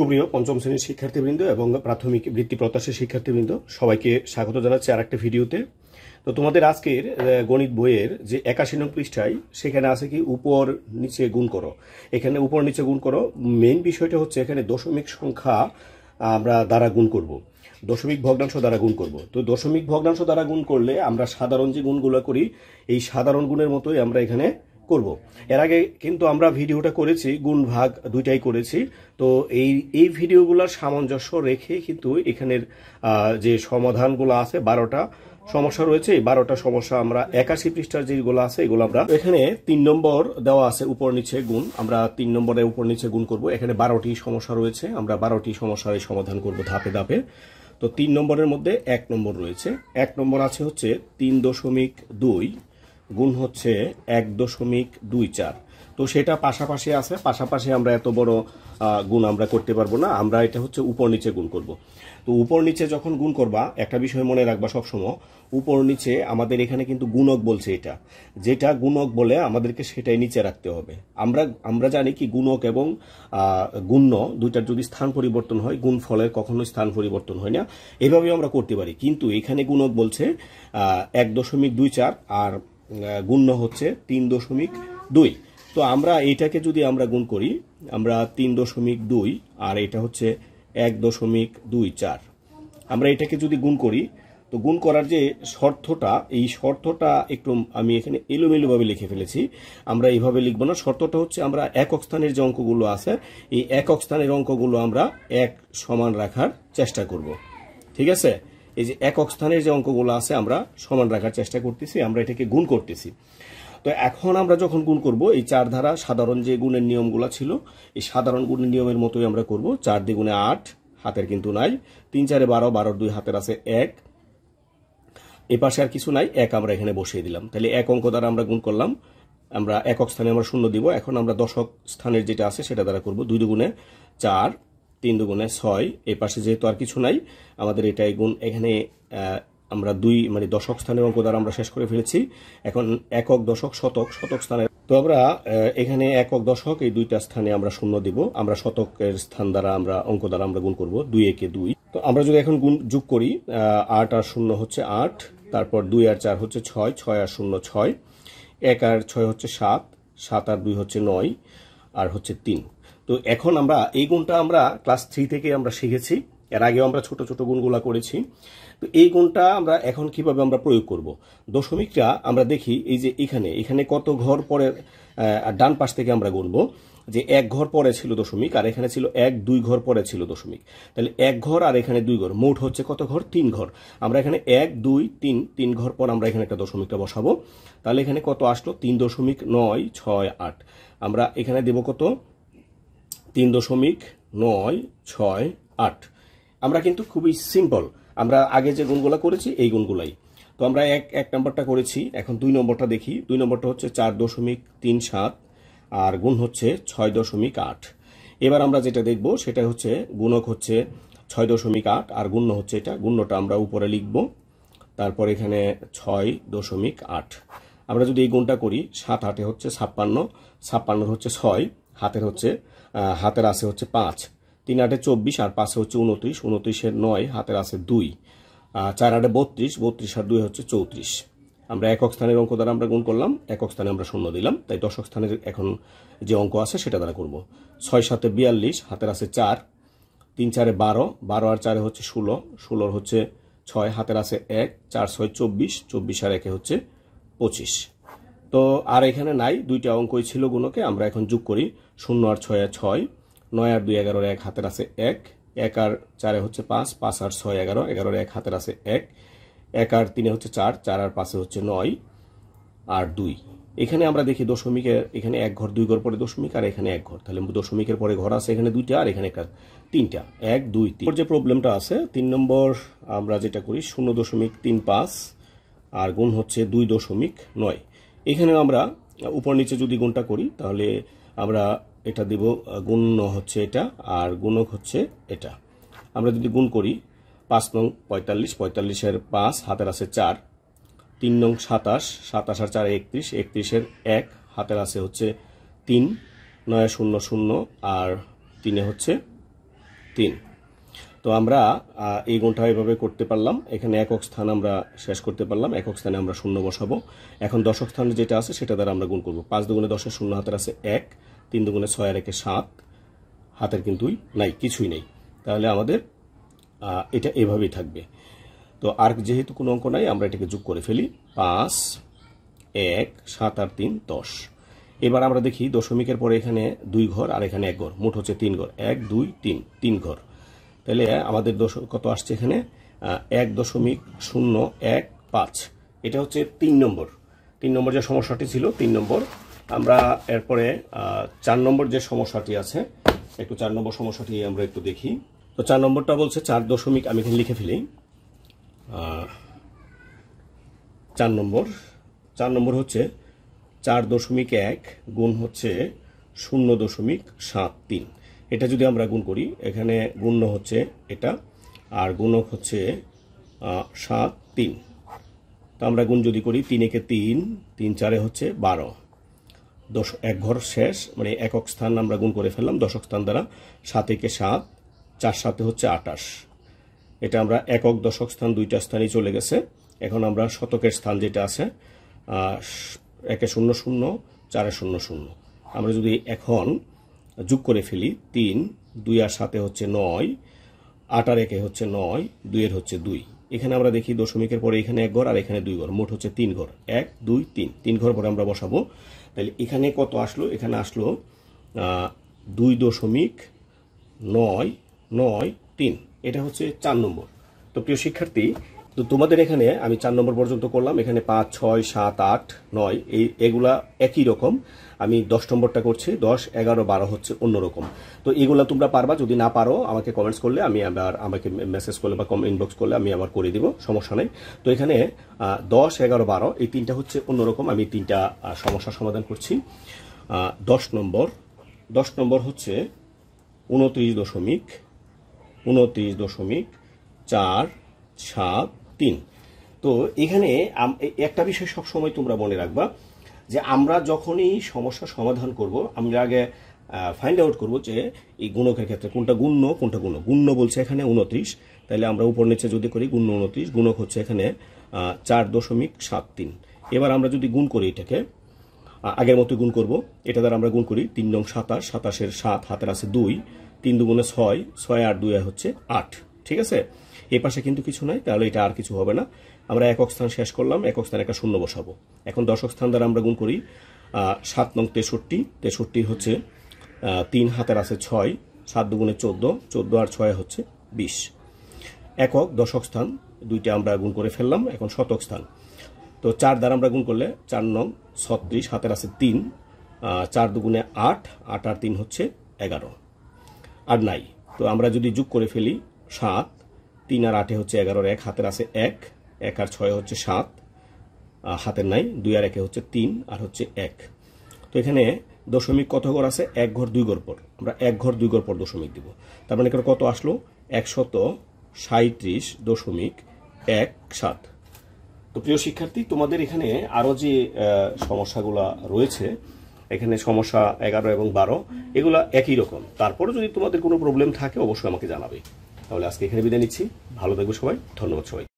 সুপ্রিয় পঞ্চম শ্রেণীর শিক্ষার্থীবৃন্দ এবং প্রাথমিক বৃত্তি প্রত্যাশী শিক্ষার্থীবৃন্দ, সবাইকে স্বাগত জানাচ্ছি আরেকটা ভিডিওতে। তো তোমাদের আজকের গণিত বইয়ের যে 81 নং পৃষ্ঠায় সেখানে আছে কি উপর নিচে গুণ করো। এখানে উপর নিচে গুণ করো, মেইন বিষয়টা হচ্ছে এখানে দশমিক সংখ্যা আমরা দ্বারা গুণ করব, দশমিক ভগ্নাংশ দ্বারা গুণ করব। তো দশমিক ভগ্নাংশ দ্বারা গুণ করলে আমরা সাধারণ যে গুণগুলো করি এই সাধারণ গুণের মতোই আমরা এখানে করব। এর আগে কিন্তু আমরা ভিডিওটা করেছি গুণ ভাগ দুইটাই করেছি। তো এই ভিডিওগুলোর সামঞ্জস্য রেখে কিন্তু এখানের যে সমাধানগুলো আছে 12টা সমস্যা রয়েছে, এই 12টা সমস্যা আমরা 81 পৃষ্ঠার যেগুলো আছে এগুলো আমরা এখানে 3 নম্বর দেওয়া আছে উপর নিচে গুণ, আমরা 3 নম্বরে উপর নিচে গুণ করব। এখানে 12টি সমস্যা রয়েছে, আমরা 12টি সমস্যার সমাধান করব ধাপে ধাপে। তো 3 নম্বরের মধ্যে 1 নম্বর রয়েছে, 1 নম্বর আছে হচ্ছে 3.2 গুণ হচ্ছে 1.24। তো সেটা পাশাপাশি আছে, পাশাপাশি আমরা এত বড় গুণ আমরা করতে পারবো না, আমরা এটা হচ্ছে উপর নিচে গুণ করব। তো উপর নিচে যখন গুণ করবা একটা বিষয় মনে রাখবা সবসময়, উপর নিচে আমাদের এখানে কিন্তু গুণক বলছে, এটা যেটা গুণক বলে আমাদেরকে সেটাই নিচে রাখতে হবে। আমরা জানি কি গুণক এবং গুণ্য দুইটার যদি স্থান পরিবর্তন হয় গুণফলের কখনোই স্থান পরিবর্তন হয় না, এভাবেও আমরা করতে পারি। কিন্তু এখানে গুণক বলছে 1.24 আর গুণ্য হচ্ছে 3.2। তো আমরা এইটাকে যদি আমরা গুণ করি, আমরা 3.2 আর এটা হচ্ছে 1.24, আমরা এটাকে যদি গুণ করি, তো গুণ করার যে শর্তটা, এই শর্তটা একটু আমি এখানে এলোমেলোভাবে লিখে ফেলেছি। আমরা এইভাবে লিখবো না, শর্তটা হচ্ছে আমরা একক স্থানের যে অঙ্কগুলো আছে এই একক স্থানের অঙ্কগুলো আমরা এক সমান রাখার চেষ্টা করব। ঠিক আছে, এই যে একক স্থানের যে অঙ্কগুলো আছে আমরা সমান রাখার চেষ্টা করতেছি, আমরা এটাকে গুণ করতেছি। তো এখন আমরা যখন গুণ করব এই 4 ধারা সাধারণ যে গুণের নিয়মগুলো ছিল এই সাধারণ গুণের নিয়মের মতোই আমরা করব। 4 দ্বিগুণে 8, হাতের কিন্তু নাই, 3 4 12, 12 2 হাতের আছে 1, এ পাশে আর কিছু নাই, 1 আমরা এখানে বসিয়ে দিলাম। তাহলে 1 অঙ্ক দ্বারা আমরা গুণ করলাম, আমরা একক স্থানে আমরা 0 দিব। এখন আমরা দশক স্থানের যেটা আছে সেটা দ্বারা করব। 2 দুগুণে 4, 3 দুগুণে 6, এই পাশে যেহেতু আর কিছু নাই আমাদের এটাই গুণ। এখানে আমরা 2 মানে দশক স্থানের অঙ্ক দ্বারা আমরা শেষ করে ফেলেছি। এখন একক, দশক, শতক, শতক স্থানে তো আমরা এখানে একক, দশক এই দুইটা স্থানে আমরা 0 দিব। আমরা শতকের স্থান দ্বারা আমরা অঙ্ক দ্বারা আমরা গুণ করব, 2 একে 2। তো আমরা যদি এখন গুণ যোগ করি, 8 আর 0 হচ্ছে 8, তারপর 2 আর 4 হচ্ছে 6, 6 আর 0 6, 1 আর 6 হচ্ছে 7, 7 আর 2 হচ্ছে 9, আর হচ্ছে 3। তো এখন আমরা এই গুণটা আমরা ক্লাস 3 থেকে আমরা শিখেছি, এর আগেও আমরা ছোট ছোট গুণগুলা করেছি। তো এই গুণটা আমরা এখন কিভাবে আমরা প্রয়োগ করব, দশমিকটা আমরা দেখি এই যে এখানে কত ঘর পরে ডান পাশ থেকে আমরা গুনবো, যে 1 ঘর পরে ছিল দশমিক আর এখানে ছিল 1, 2 ঘর পরে ছিল দশমিক। তাহলে 1 ঘর আর এখানে 2 ঘর, মোট হচ্ছে কত ঘর, 3 ঘর। আমরা এখানে 1 2 3 ঘর পর আমরা এখানে একটা দশমিকটা বসাবো। তাহলে এখানে কত আসলো, 3.968। আমরা এখানে দেব কত, 3.968। আমরা কিন্তু খুবই সিম্পল, আমরা আগে যে গুণগুলো করেছি এই গুণগুলাই। তো আমরা এক নম্বরটা করেছি, এখন 2 নম্বরটা দেখি। 2 নম্বরটা হচ্ছে 4.37 আর গুণ হচ্ছে 6.8। এবার আমরা যেটা দেখব সেটা হচ্ছে গুণক হচ্ছে 6.8 আর গুণ্য হচ্ছে এটা, গুণ্যটা আমরা উপরে লিখব, তারপর এখানে 6.8। আমরা যদি এই গুণটা করি, 7 8 হচ্ছে 56, 56 হচ্ছে 6, হাতের আছে হচ্ছে 5, 3 8 24 আর 5 হচ্ছে 29, 29 9 হাতের আছে 2, 4 8 32, 32 আর 2 হচ্ছে 34। আমরা একক স্থানের অঙ্ক দ্বারা আমরা গুণ করলাম, একক স্থানে আমরা 0 দিলাম, তাই দশক স্থানের এখন যে অঙ্ক আছে সেটা দ্বারা করব। 6 7 42, হাতের আছে 4, 3 4 12, 12 আর 4 হচ্ছে 16, 16 হচ্ছে 6, হাতের আছে 1, 4 6 24, 24 আর 1 হচ্ছে 25। তো আর এখানে নাই, দুইটা অঙ্কই ছিল গুণকে, আমরা এখন যোগ করি। 0 আর 6 আর 6, 9 আর 2 11, 1 হাতের আছে 1, 1 আর 4 হচ্ছে 5, 5 আর 6 11, 11 1 হাতের আছে 1, 1 আর 3 হচ্ছে 4, 4 আর 5 হচ্ছে 9 আর 2। এখানে আমরা দেখি দশমিকের এখানে 1 ঘর 2 ঘর পরে দশমিক আর এখানে 1 ঘর, তাহলে দশমিকের পরে ঘর আছে এখানে 2টা আর এখানে 3টা, 1 2 3। যে প্রবলেমটা আছে 3 নম্বর, আমরা যেটা করি 0.35 আর গুণ হচ্ছে 2.9। এখানে আমরা উপর নিচে যদি গুণটা করি তাহলে আমরা এটা দিব, গুণ হচ্ছে এটা আর গুণক হচ্ছে এটা। আমরা যদি গুণ করি 5 নং 45, 45 এর 5 হাতের আছে 4, 3 নং 27, 27 আর 4 31, 31 এর 1 হাতের আছে হচ্ছে 3, 9 0 0 আর 3 হচ্ছে 3। তো আমরা এই গুণটা এভাবে করতে পারলাম। এখানে একক স্থান আমরা শেষ করতে পারলাম, একক স্থানে আমরা শূন্য বসাবো। এখন দশক স্থানে যেটা আছে সেটা দ্বারা আমরা গুণ করব। 5 দুগুণে 10 এর শূন্য হাতের আছে 1, 3 দুগুণে 6 আর 1 7, হাতের কিন্তু নাই, কিছুই নেই। তাহলে আমাদের এটা এভাবেই থাকবে। তো আর যেহেতু কোনো অঙ্ক নাই, আমরা এটাকে যোগ করে ফেলি। 5, 1, 7 আর 3 10। এবার আমরা দেখি দশমিকের পরে এখানে 2 ঘর আর এখানে 1 ঘর, মোট হচ্ছে 3 ঘর। 1 2 3, 3 ঘর। তাহলে আমাদের কত আসছে এখানে? 1.015। এটা হচ্ছে 3 নম্বর। 3 নম্বর যে সমস্যাটি ছিল, 3 নম্বর। আমরা এরপরে 4 নম্বর যে সমস্যাটি আছে, একটু 4 নম্বর সমস্যাটি আমরা একটু দেখি। তো 4 নম্বরটা বলছে 4 দশমিক, আমি এখানে লিখে ফেলি। 4 নম্বর হচ্ছে 4.1 গুণ হচ্ছে 0.73। এটা যদি আমরা গুণ করি, এখানে গুণ্য হচ্ছে এটা আর গুণক হচ্ছে 7 3। তো আমরা গুণ যদি করি, 3 একে 3, 3 4 হচ্ছে 12। এক ঘর শেষ, মানে একক স্থান আমরা গুণ করে ফেললাম দশক স্থান দ্বারা। 7 একে 7, 4 7 হচ্ছে 28। এটা আমরা একক দশক স্থান দুইটা স্থানই চলে গেছে। এখন আমরা শতকের স্থান যেটা আছে, 1 0 0, 4 0 0, আমরা যদি এখন যোগ করে ফেলি, 3 2 আর 7 হচ্ছে 9, 8 আর 1 হচ্ছে 9, 2 এর হচ্ছে 2। এখানে আমরা দেখি দশমিকের পরে এখানে 1 ঘর আর এখানে 2 ঘর, মোট হচ্ছে 3 ঘর। 1 2 3, 3 ঘর পরে আমরা বসাবো। তাহলে এখানে কত আসলো? এখানে আসলো 2.993। এটা হচ্ছে 4 নম্বর। তো প্রিয় শিক্ষার্থী, তো তোমাদের এখানে আমি 4 নম্বর পর্যন্ত করলাম। এখানে 5 6 7 8 9 এগুলা একই রকম। আমি 10 নম্বরটা করছি। 10 11 12 হচ্ছে অন্যরকম। তো এগুলা তোমরা পারবা। যদি না পারো আমাকে কমেন্টস করলে, আমি আবার আমাকে মেসেজ করলে বা ইনবক্স করলে আমি আবার করে দিব, সমস্যা নেই। তো এখানে 10 11 12 এই তিনটা হচ্ছে অন্যরকম। আমি তিনটা সমস্যার সমাধান করছি। 10 নম্বর হচ্ছে 29.473। তো এখানে একটা বিষয় সবসময় তোমরা মনে রাখবা, যে আমরা যখনই সমস্যা সমাধান করব, আমরা আগে ফাইন্ড আউট করব যে এই গুণকের ক্ষেত্রে কোনটা গুণ্য কোনটা গুণ। গুণ্য বলছে এখানে 29, তাহলে আমরা উপর নিচে যদি করি, গুণ্য 29, গুণক হচ্ছে এখানে 4.73। এবার আমরা যদি গুণ করি, এটাকে আগের মতো গুণ করব। এটা দ্বারা আমরা গুণ করি, 3 নং 27, 27 এর 7 হাতের আছে 2, 3 দুগুণে 6, 6 আর 2 হচ্ছে 8। ঠিক আছে, এই পাশে কিন্তু কিছু নাই, তাহলে এটা আর কিছু হবে না। আমরা একক স্থান শেষ করলাম, একক স্থানে একটা শূন্য বসাবো। এখন দশক স্থান দ্বারা আমরা গুণ করি, 7 নং 63, 63 হচ্ছে 3 হাতের আছে 6, 7 দুগুণে 14, 14 আর 6 হচ্ছে 20। একক দশক স্থান দুইটা আমরা গুণ করে ফেললাম। এখন শতক স্থান, তো 4 দ্বারা আমরা গুণ করলে 4 নং 36, হাতের আছে 3, 4 দুগুণে 8, 8 আর 3 হচ্ছে 11। আর নাই, তো আমরা যদি যোগ করে ফেলি, 7 3 আর 8 হচ্ছে 11, 1 হাতের আছে 1, 1 আর 6 হচ্ছে 7, হাতের নাই, 2 আর 1 হচ্ছে 3 আর হচ্ছে 1। তো এখানে দশমিক কত ঘর আছে? 1 ঘর 2 ঘর পর। আমরা 1 ঘর 2 ঘর পর দশমিক দিব। তার মানে এখানে কত আসলো? 137.17। তো প্রিয় শিক্ষার্থী, তোমাদের এখানে আরো যে সমস্যাগুলা রয়েছে, এখানে সমস্যা 11 এবং 12 এগুলা একই রকম। তারপরে যদি তোমাদের কোনো প্রবলেম থাকে অবশ্যই আমাকে জানাবে। তাহলে আজকে এখানে বিদায় নিচ্ছি। ভালো থাকবে সবাই। ধন্যবাদ সবাই।